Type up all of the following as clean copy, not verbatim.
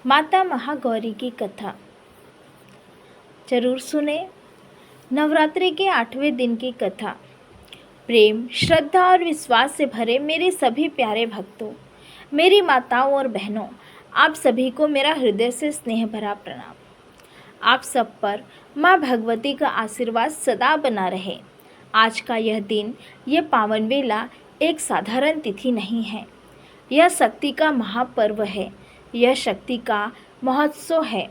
माता महागौरी की कथा जरूर सुने। नवरात्रि के 8वें दिन की कथा। प्रेम, श्रद्धा और विश्वास से भरे मेरे सभी प्यारे भक्तों, मेरी माताओं और बहनों, आप सभी को मेरा हृदय से स्नेह भरा प्रणाम। आप सब पर माँ भगवती का आशीर्वाद सदा बना रहे। आज का यह दिन, यह पावन वेला एक साधारण तिथि नहीं है। यह शक्ति का महापर्व है। यह शक्ति का महोत्सव है।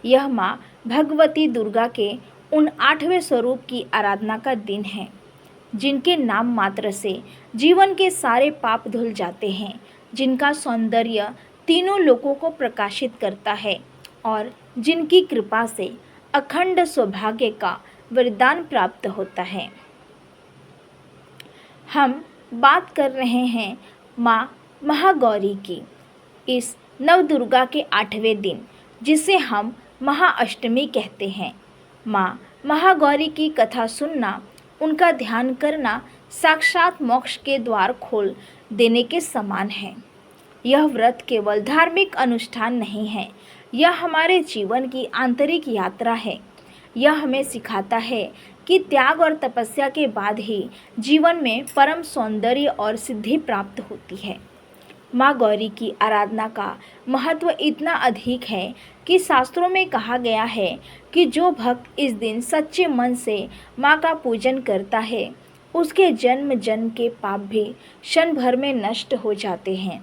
यह माँ भगवती दुर्गा के उन 8वें स्वरूप की आराधना का दिन है, जिनके नाम मात्र से जीवन के सारे पाप धुल जाते हैं, जिनका सौंदर्य तीनों लोकों को प्रकाशित करता है और जिनकी कृपा से अखंड सौभाग्य का वरदान प्राप्त होता है। हम बात कर रहे हैं माँ महागौरी की, इस नवदुर्गा के 8वें दिन, जिसे हम महाअष्टमी कहते हैं। माँ महागौरी की कथा सुनना, उनका ध्यान करना साक्षात मोक्ष के द्वार खोल देने के समान है। यह व्रत केवल धार्मिक अनुष्ठान नहीं है, यह हमारे जीवन की आंतरिक यात्रा है। यह हमें सिखाता है कि त्याग और तपस्या के बाद ही जीवन में परम सौंदर्य और सिद्धि प्राप्त होती है। माँ गौरी की आराधना का महत्व इतना अधिक है कि शास्त्रों में कहा गया है कि जो भक्त इस दिन सच्चे मन से माँ का पूजन करता है, उसके जन्म जन्म के पाप भी क्षण भर में नष्ट हो जाते हैं।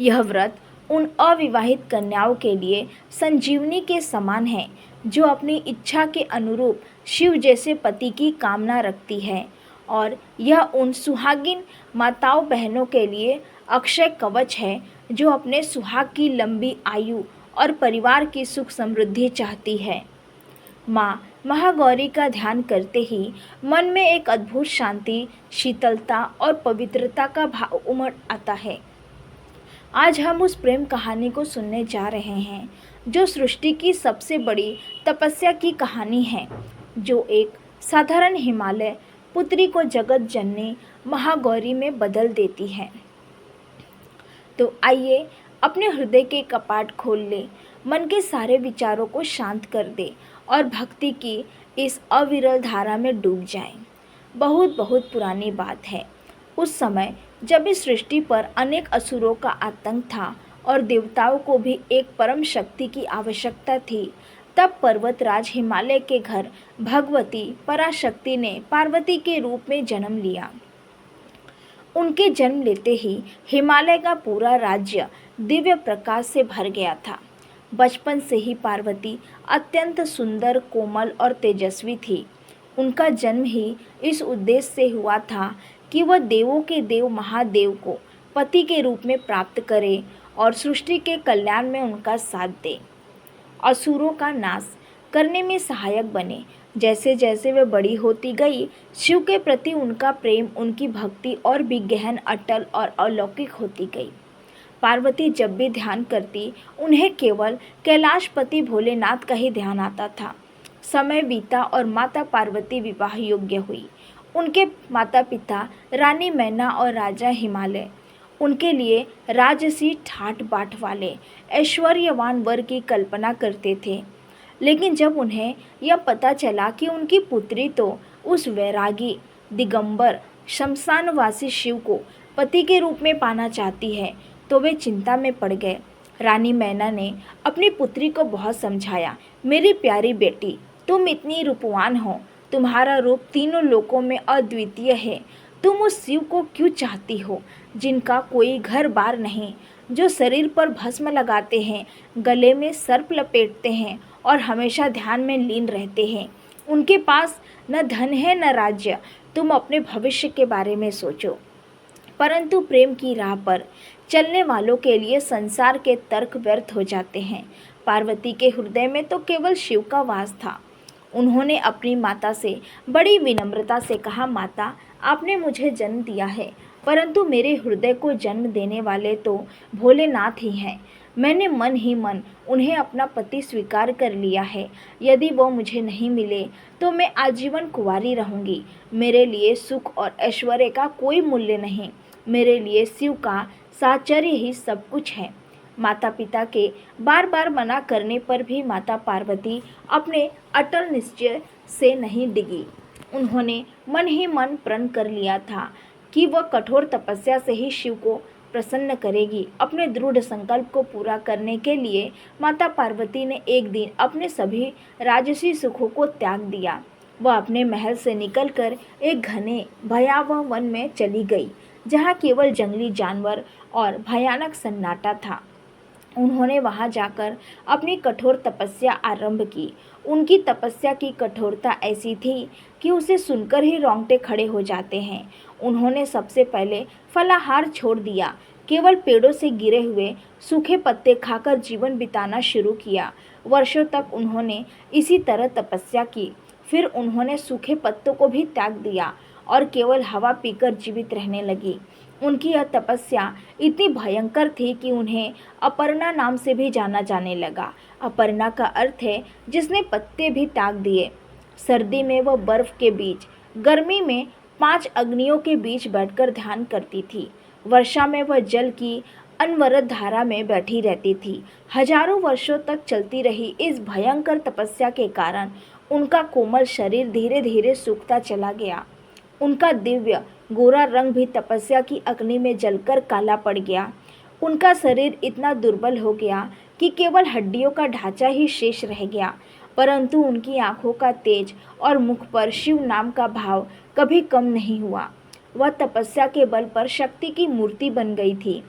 यह व्रत उन अविवाहित कन्याओं के लिए संजीवनी के समान है, जो अपनी इच्छा के अनुरूप शिव जैसे पति की कामना रखती है, और यह उन सुहागिन माताओं बहनों के लिए अक्षय कवच है, जो अपने सुहाग की लंबी आयु और परिवार की सुख समृद्धि चाहती है। माँ महागौरी का ध्यान करते ही मन में एक अद्भुत शांति, शीतलता और पवित्रता का भाव उमड़ आता है। आज हम उस प्रेम कहानी को सुनने जा रहे हैं, जो सृष्टि की सबसे बड़ी तपस्या की कहानी है, जो एक साधारण हिमालय पुत्री को जगत जननी महागौरी में बदल देती है। तो आइए अपने हृदय के कपाट खोल ले, मन के सारे विचारों को शांत कर दे और भक्ति की इस अविरल धारा में डूब जाएं। बहुत बहुत पुरानी बात है। उस समय जब इस सृष्टि पर अनेक असुरों का आतंक था और देवताओं को भी एक परम शक्ति की आवश्यकता थी, तब पर्वतराज हिमालय के घर भगवती पराशक्ति ने पार्वती के रूप में जन्म लिया। उनके जन्म लेते ही हिमालय का पूरा राज्य दिव्य प्रकाश से भर गया था। बचपन से ही पार्वती अत्यंत सुंदर, कोमल और तेजस्वी थी। उनका जन्म ही इस उद्देश्य से हुआ था कि वह देवों के देव महादेव को पति के रूप में प्राप्त करे और सृष्टि के कल्याण में उनका साथ दे, असुरों का नाश करने में सहायक बने। जैसे जैसे वे बड़ी होती गई, शिव के प्रति उनका प्रेम, उनकी भक्ति और भी गहन, अटल और अलौकिक होती गई। पार्वती जब भी ध्यान करती, उन्हें केवल कैलाशपति भोलेनाथ का ही ध्यान आता था। समय बीता और माता पार्वती विवाह योग्य हुई। उनके माता पिता रानी मैना और राजा हिमालय उनके लिए राजसी ठाट बाट वाले ऐश्वर्यवान वर की कल्पना करते थे। लेकिन जब उन्हें यह पता चला कि उनकी पुत्री तो उस वैरागी, दिगंबर, शमशानवासी शिव को पति के रूप में पाना चाहती है, तो वे चिंता में पड़ गए। रानी मैना ने अपनी पुत्री को बहुत समझाया, मेरी प्यारी बेटी, तुम इतनी रूपवान हो, तुम्हारा रूप तीनों लोकों में अद्वितीय है। तुम उस शिव को क्यों चाहती हो, जिनका कोई घर बार नहीं, जो शरीर पर भस्म लगाते हैं, गले में सर्प लपेटते हैं और हमेशा ध्यान में लीन रहते हैं। उनके पास न धन है न राज्य। तुम अपने भविष्य के बारे में सोचो। परंतु प्रेम की राह पर चलने वालों के लिए संसार के तर्क व्यर्थ हो जाते हैं। पार्वती के हृदय में तो केवल शिव का वास था। उन्होंने अपनी माता से बड़ी विनम्रता से कहा, माता, आपने मुझे जन्म दिया है, परंतु मेरे हृदय को जन्म देने वाले तो भोलेनाथ ही हैं। मैंने मन ही मन उन्हें अपना पति स्वीकार कर लिया है। यदि वो मुझे नहीं मिले तो मैं आजीवन कुंवारी रहूंगी। मेरे लिए सुख और ऐश्वर्य का कोई मूल्य नहीं। मेरे लिए शिव का साहचर्य ही सब कुछ है। माता पिता के बार बार मना करने पर भी माता पार्वती अपने अटल निश्चय से नहीं डिगी। उन्होंने मन ही मन प्रण कर लिया था कि वह कठोर तपस्या से ही शिव को प्रसन्न करेगी। अपने दृढ़ संकल्प को पूरा करने के लिए माता पार्वती ने एक दिन अपने सभी राजसी सुखों को त्याग दिया। वह अपने महल से निकलकर एक घने भयावह वन में चली गई, जहाँ केवल जंगली जानवर और भयानक सन्नाटा था। उन्होंने वहां जाकर अपनी कठोर तपस्या आरंभ की। उनकी तपस्या की कठोरता ऐसी थी कि उसे सुनकर ही रोंगटे खड़े हो जाते हैं। उन्होंने सबसे पहले फलाहार छोड़ दिया, केवल पेड़ों से गिरे हुए सूखे पत्ते खाकर जीवन बिताना शुरू किया। वर्षों तक उन्होंने इसी तरह तपस्या की। फिर उन्होंने सूखे पत्तों को भी त्याग दिया और केवल हवा पीकर जीवित रहने लगी। उनकी यह तपस्या इतनी भयंकर थी कि उन्हें अपर्णा नाम से भी जाना जाने लगा। अपर्णा का अर्थ है जिसने पत्ते भी त्याग दिए। सर्दी में वह बर्फ के बीच, गर्मी में 5 अग्नियों के बीच बैठकर ध्यान करती थी। वर्षा में वह जल की अनवरत धारा में बैठी रहती थी। हजारों वर्षों तक चलती रही इस भयंकर तपस्या के कारण उनका कोमल शरीर धीरे धीरे सूखता चला गया। उनका दिव्य गोरा रंग भी तपस्या की अग्नि में जलकर काला पड़ गया। उनका शरीर इतना दुर्बल हो गया कि केवल हड्डियों का ढांचा ही शेष रह गया। परंतु उनकी आंखों का तेज और मुख पर शिव नाम का भाव कभी कम नहीं हुआ। वह तपस्या के बल पर शक्ति की मूर्ति बन गई थी।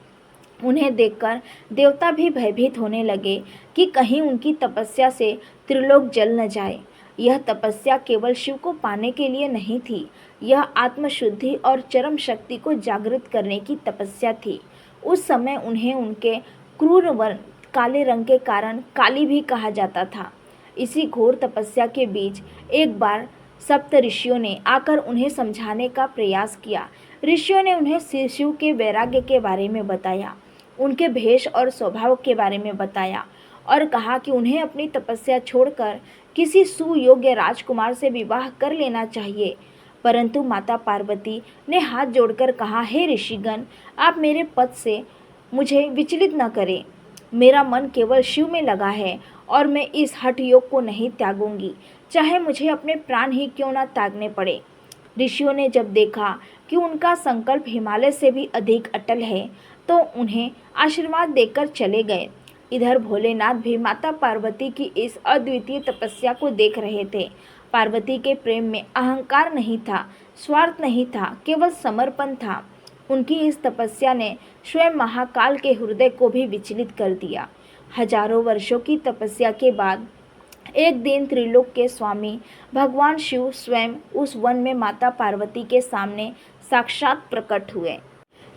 उन्हें देखकर देवता भी भयभीत होने लगे कि कहीं उनकी तपस्या से त्रिलोक जल न जाए। यह तपस्या केवल शिव को पाने के लिए नहीं थी, यह आत्मशुद्धि और चरम शक्ति को जागृत करने की तपस्या थी। उस समय उन्हें उनके क्रूर वर्ण काले रंग के कारण काली भी कहा जाता था। इसी घोर तपस्या के बीच एक बार सप्त ऋषियों ने आकर उन्हें समझाने का प्रयास किया। ऋषियों ने उन्हें शिव के वैराग्य के बारे में बताया, उनके भेष और स्वभाव के बारे में बताया और कहा कि उन्हें अपनी तपस्या छोड़कर किसी सुयोग्य राजकुमार से विवाह कर लेना चाहिए। परंतु माता पार्वती ने हाथ जोड़कर कहा, हे ऋषिगण, आप मेरे पद से मुझे विचलित न करें। मेरा मन केवल शिव में लगा है और मैं इस हठ योग को नहीं त्यागूंगी, चाहे मुझे अपने प्राण ही क्यों न त्यागने पड़े। ऋषियों ने जब देखा कि उनका संकल्प हिमालय से भी अधिक अटल है, तो उन्हें आशीर्वाद देकर चले गए। इधर भोलेनाथ भी माता पार्वती की इस अद्वितीय तपस्या को देख रहे थे। पार्वती के प्रेम में अहंकार नहीं था, स्वार्थ नहीं था, केवल समर्पण था। उनकी इस तपस्या ने स्वयं महाकाल के हृदय को भी विचलित कर दिया। हजारों वर्षों की तपस्या के बाद एक दिन त्रिलोक के स्वामी भगवान शिव स्वयं उस वन में माता पार्वती के सामने साक्षात प्रकट हुए।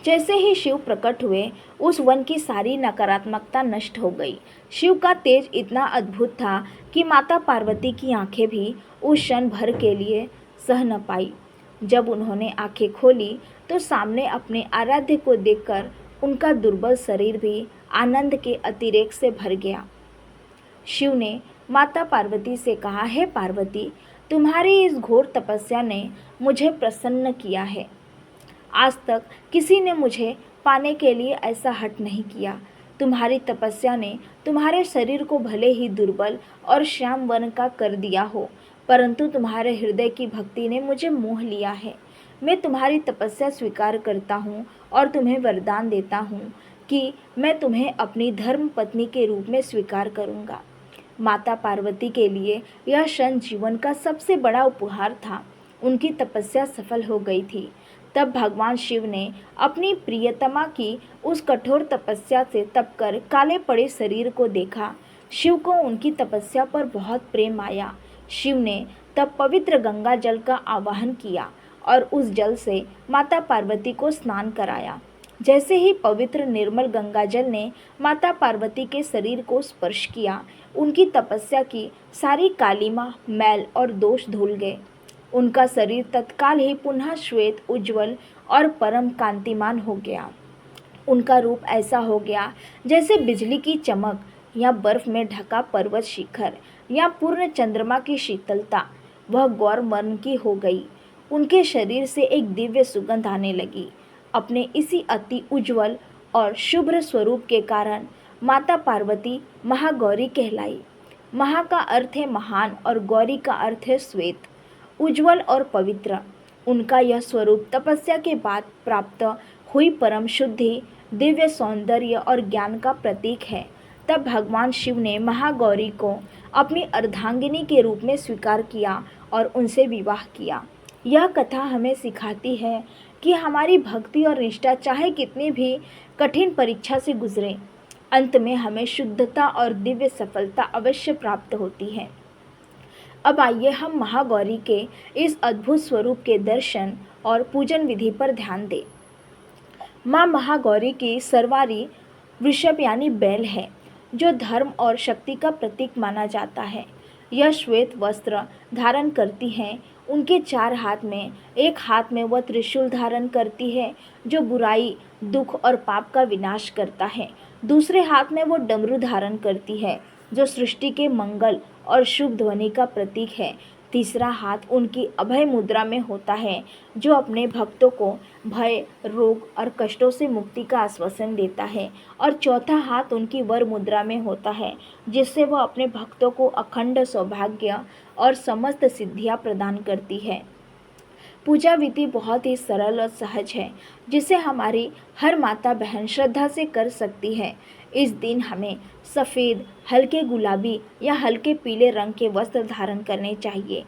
जैसे ही शिव प्रकट हुए, उस वन की सारी नकारात्मकता नष्ट हो गई। शिव का तेज इतना अद्भुत था कि माता पार्वती की आंखें भी उस क्षण भर के लिए सह न पाई। जब उन्होंने आंखें खोली तो सामने अपने आराध्य को देखकर उनका दुर्बल शरीर भी आनंद के अतिरेक से भर गया। शिव ने माता पार्वती से कहा, हे पार्वती, तुम्हारी इस घोर तपस्या ने मुझे प्रसन्न किया है। आज तक किसी ने मुझे पाने के लिए ऐसा हठ नहीं किया। तुम्हारी तपस्या ने तुम्हारे शरीर को भले ही दुर्बल और श्याम वर्ण का कर दिया हो, परंतु तुम्हारे हृदय की भक्ति ने मुझे मोह लिया है। मैं तुम्हारी तपस्या स्वीकार करता हूँ और तुम्हें वरदान देता हूँ कि मैं तुम्हें अपनी धर्म पत्नी के रूप में स्वीकार करूँगा। माता पार्वती के लिए यह क्षण जीवन का सबसे बड़ा उपहार था। उनकी तपस्या सफल हो गई थी। तब भगवान शिव ने अपनी प्रियतमा की उस कठोर तपस्या से तपकर काले पड़े शरीर को देखा। शिव को उनकी तपस्या पर बहुत प्रेम आया। शिव ने तब पवित्र गंगा जल का आवाहन किया और उस जल से माता पार्वती को स्नान कराया। जैसे ही पवित्र निर्मल गंगा जल ने माता पार्वती के शरीर को स्पर्श किया, उनकी तपस्या की सारी कालिमा, मैल और दोष धुल गए। उनका शरीर तत्काल ही पुनः श्वेत, उज्जवल और परम कांतिमान हो गया। उनका रूप ऐसा हो गया जैसे बिजली की चमक या बर्फ में ढका पर्वत शिखर या पूर्ण चंद्रमा की शीतलता। वह गौर वर्ण की हो गई। उनके शरीर से एक दिव्य सुगंध आने लगी। अपने इसी अति उज्जवल और शुभ्र स्वरूप के कारण माता पार्वती महागौरी कहलाई। महा का अर्थ है महान और गौरी का अर्थ है श्वेत, उज्जवल और पवित्र। उनका यह स्वरूप तपस्या के बाद प्राप्त हुई परम शुद्धि, दिव्य सौंदर्य और ज्ञान का प्रतीक है। तब भगवान शिव ने महागौरी को अपनी अर्धांगिनी के रूप में स्वीकार किया और उनसे विवाह किया। यह कथा हमें सिखाती है कि हमारी भक्ति और निष्ठा चाहे कितनी भी कठिन परीक्षा से गुजरे, अंत में हमें शुद्धता और दिव्य सफलता अवश्य प्राप्त होती है। अब आइए हम महागौरी के इस अद्भुत स्वरूप के दर्शन और पूजन विधि पर ध्यान दें। माँ महागौरी की सरवारी वृषभ यानी बैल है, जो धर्म और शक्ति का प्रतीक माना जाता है। यह श्वेत वस्त्र धारण करती हैं। उनके 4 हाथ में, एक हाथ में वह त्रिशूल धारण करती है जो बुराई, दुख और पाप का विनाश करता है। दूसरे हाथ में वो डमरू धारण करती है जो सृष्टि के मंगल और शुभ ध्वनि का प्रतीक है। तीसरा हाथ उनकी अभय मुद्रा में होता है जो अपने भक्तों को भय, रोग और कष्टों से मुक्ति का आश्वासन देता है। और चौथा हाथ उनकी वर मुद्रा में होता है जिससे वह अपने भक्तों को अखंड सौभाग्य और समस्त सिद्धियां प्रदान करती है। पूजा विधि बहुत ही सरल और सहज है जिसे हमारी हर माता बहन श्रद्धा से कर सकती है। इस दिन हमें सफ़ेद, हल्के गुलाबी या हल्के पीले रंग के वस्त्र धारण करने चाहिए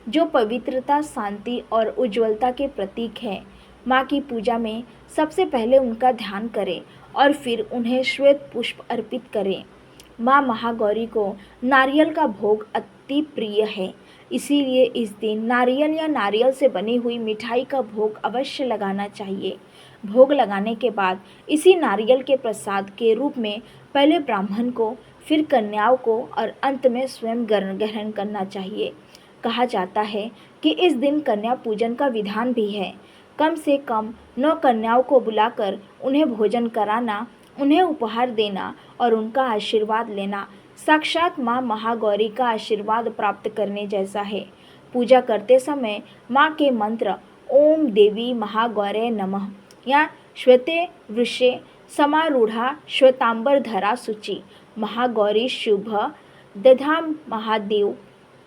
जो पवित्रता, शांति और उज्ज्वलता के प्रतीक है। माँ की पूजा में सबसे पहले उनका ध्यान करें और फिर उन्हें श्वेत पुष्प अर्पित करें। माँ महागौरी को नारियल का भोग अति प्रिय है, इसीलिए इस दिन नारियल या नारियल से बनी हुई मिठाई का भोग अवश्य लगाना चाहिए। भोग लगाने के बाद इसी नारियल के प्रसाद के रूप में पहले ब्राह्मण को, फिर कन्याओं को और अंत में स्वयं ग्रहण करना चाहिए। कहा जाता है कि इस दिन कन्या पूजन का विधान भी है। कम से कम 9 कन्याओं को बुलाकर उन्हें भोजन कराना, उन्हें उपहार देना और उनका आशीर्वाद लेना साक्षात माँ महागौरी का आशीर्वाद प्राप्त करने जैसा है। पूजा करते समय माँ के मंत्र ओम देवी महागौरे नमः या श्वेते वृषे समारूढ़ा श्वेतांबर धरा शुचि महागौरी शुभ दधाम महादेव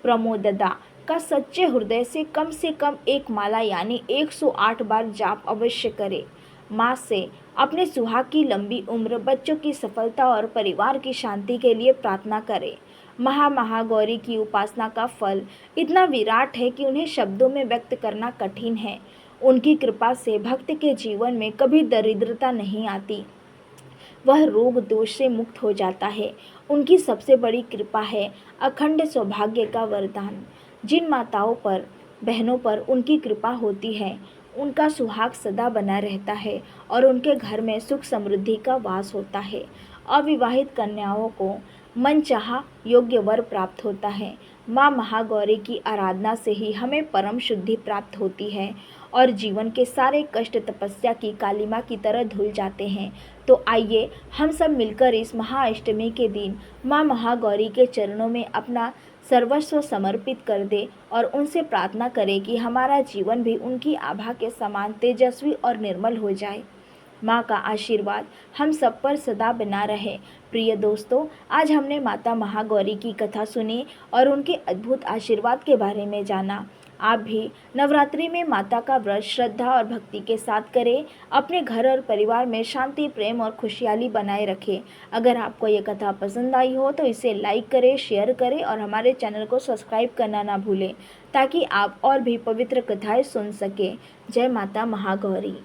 प्रमोददा का सच्चे हृदय से कम एक माला यानी 108 बार जाप अवश्य करें। माँ से अपने सुहाग की लंबी उम्र, बच्चों की सफलता और परिवार की शांति के लिए प्रार्थना करें। महागौरी की उपासना का फल इतना विराट है कि उन्हें शब्दों में व्यक्त करना कठिन है। उनकी कृपा से भक्त के जीवन में कभी दरिद्रता नहीं आती, वह रोग दोष से मुक्त हो जाता है। उनकी सबसे बड़ी कृपा है अखंड सौभाग्य का वरदान। जिन माताओं पर, बहनों पर उनकी कृपा होती है, उनका सुहाग सदा बना रहता है और उनके घर में सुख समृद्धि का वास होता है। अविवाहित कन्याओं को मनचाहा योग्य वर प्राप्त होता है। माँ महागौरी की आराधना से ही हमें परम शुद्धि प्राप्त होती है और जीवन के सारे कष्ट तपस्या की कालिमा की तरह धुल जाते हैं। तो आइए हम सब मिलकर इस महाअष्टमी के दिन माँ महागौरी के चरणों में अपना सर्वस्व समर्पित कर दे और उनसे प्रार्थना करें कि हमारा जीवन भी उनकी आभा के समान तेजस्वी और निर्मल हो जाए। माँ का आशीर्वाद हम सब पर सदा बना रहे। प्रिय दोस्तों, आज हमने माता महागौरी की कथा सुनी और उनके अद्भुत आशीर्वाद के बारे में जाना। आप भी नवरात्रि में माता का व्रत श्रद्धा और भक्ति के साथ करें। अपने घर और परिवार में शांति, प्रेम और खुशहाली बनाए रखें। अगर आपको ये कथा पसंद आई हो तो इसे लाइक करें, शेयर करें और हमारे चैनल को सब्सक्राइब करना ना भूलें ताकि आप और भी पवित्र कथाएं सुन सकें। जय माता महागौरी।